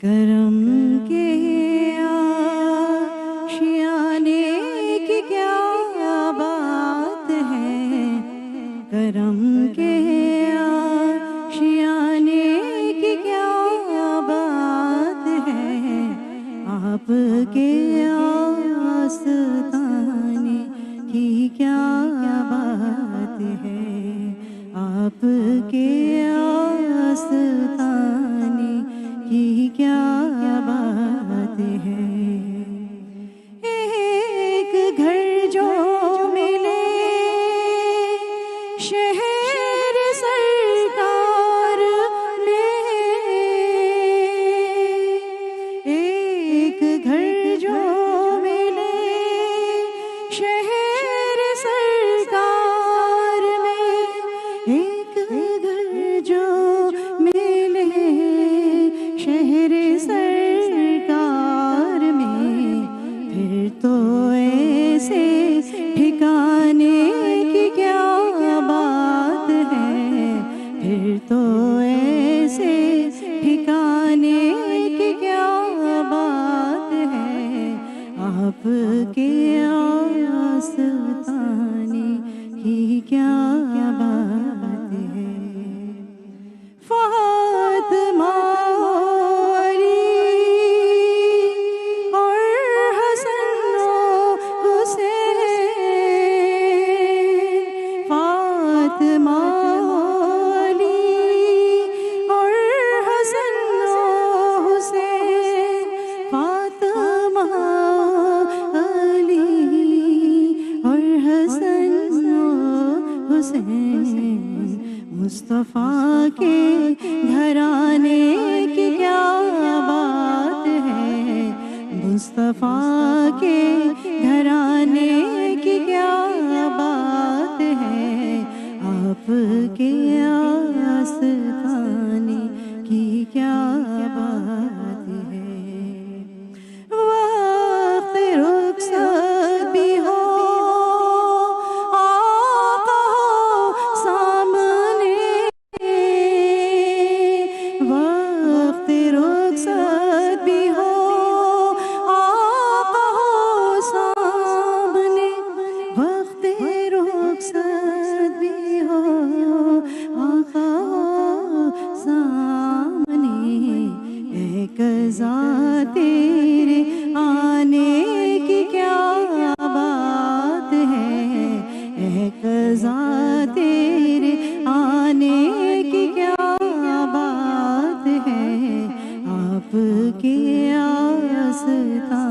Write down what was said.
کرم کے آشیانے کی کیا بات ہے، کرم کے آشیانے کی کیا بات ہے، آپ کے آستانے کی کیا بات ہے، آپ کے آستانے کی کیا بات ہے۔ ایک گھر جو ملے شہر سرکار میں، ایک گھر جو ملے شہر سرکار میں، ایک گھر جو ملے شہر سرکار میں، پھر تو ایسے ٹھکانے کی کیا بات ہے، پھر تو ایسے ٹھکانے کی کیا بات ہے، آپ کے آستانے کی کیا بات ہے۔ فاطمہ مصطفیٰ کے گھرانے کی کیا بات ہے، مصطفیٰ کے گھرانے کی کیا بات ہے، آپ کے آستانے کی کیا بات ہے۔ وقت رخصت بھی ہو آقا ہو سامنے، وقت رخصت بھی ہو آقا ہو سامنے، وقت رخصت بھی ہو آقا ہو سامنے، اے قضا تیرے آنے کی کیا بات ہے، اے قضا تیرے آنے کی کیا بات ہے، آپ کے آستانے